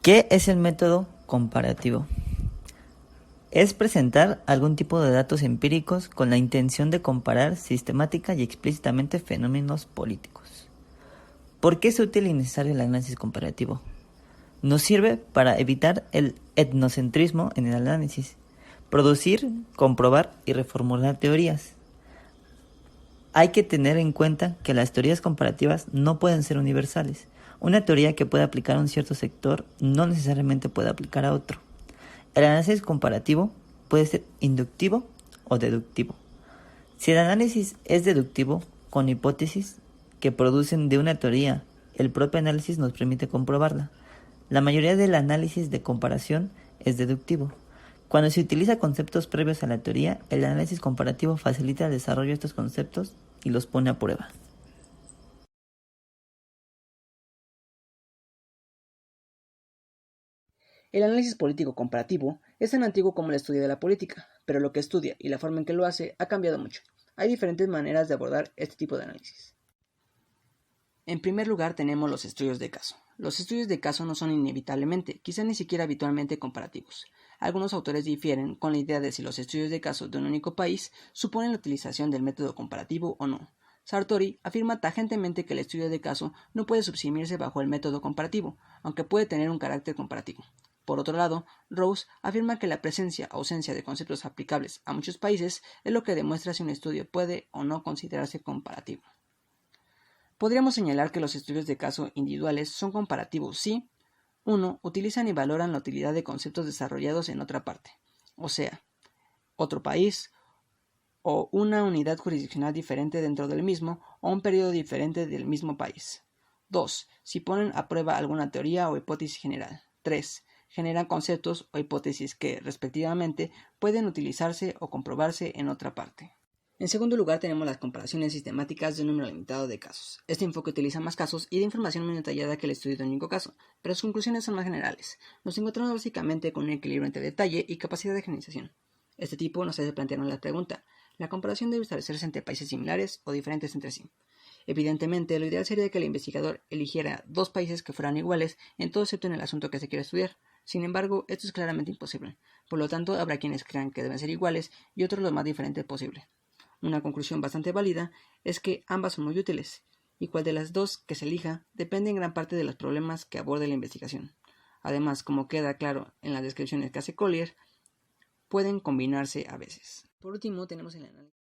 ¿Qué es el método comparativo? Es presentar algún tipo de datos empíricos con la intención de comparar sistemática y explícitamente fenómenos políticos. ¿Por qué es útil y necesario el análisis comparativo? Nos sirve para evitar el etnocentrismo en el análisis, producir, comprobar y reformular teorías. Hay que tener en cuenta que las teorías comparativas no pueden ser universales. Una teoría que puede aplicar a un cierto sector no necesariamente puede aplicar a otro. El análisis comparativo puede ser inductivo o deductivo. Si el análisis es deductivo, con hipótesis que producen de una teoría, el propio análisis nos permite comprobarla. La mayoría del análisis de comparación es deductivo. Cuando se utiliza conceptos previos a la teoría, el análisis comparativo facilita el desarrollo de estos conceptos y los pone a prueba. El análisis político comparativo es tan antiguo como el estudio de la política, pero lo que estudia y la forma en que lo hace ha cambiado mucho. Hay diferentes maneras de abordar este tipo de análisis. En primer lugar tenemos los estudios de caso. Los estudios de caso no son inevitablemente, quizá ni siquiera habitualmente comparativos. Algunos autores difieren con la idea de si los estudios de caso de un único país suponen la utilización del método comparativo o no. Sartori afirma tajantemente que el estudio de caso no puede subsumirse bajo el método comparativo, aunque puede tener un carácter comparativo. Por otro lado, Rose afirma que la presencia o ausencia de conceptos aplicables a muchos países es lo que demuestra si un estudio puede o no considerarse comparativo. Podríamos señalar que los estudios de caso individuales son comparativos si 1. Utilizan y valoran la utilidad de conceptos desarrollados en otra parte, o sea, otro país o una unidad jurisdiccional diferente dentro del mismo o un periodo diferente del mismo país. 2. Si ponen a prueba alguna teoría o hipótesis general. 3. Generan conceptos o hipótesis que, respectivamente, pueden utilizarse o comprobarse en otra parte. En segundo lugar tenemos las comparaciones sistemáticas de un número limitado de casos. Este enfoque utiliza más casos y da información muy detallada que el estudio de un único caso, pero sus conclusiones son más generales. Nos encontramos básicamente con un equilibrio entre detalle y capacidad de generalización. Este tipo nos hace plantearnos la pregunta: ¿la comparación debe establecerse entre países similares o diferentes entre sí? Evidentemente, lo ideal sería que el investigador eligiera dos países que fueran iguales en todo excepto en el asunto que se quiere estudiar. Sin embargo, esto es claramente imposible. Por lo tanto, habrá quienes crean que deben ser iguales y otros lo más diferentes posible. Una conclusión bastante válida es que ambas son muy útiles, y cuál de las dos que se elija depende en gran parte de los problemas que aborde la investigación. Además, como queda claro en las descripciones que hace Collier, pueden combinarse a veces. Por último, tenemos el análisis.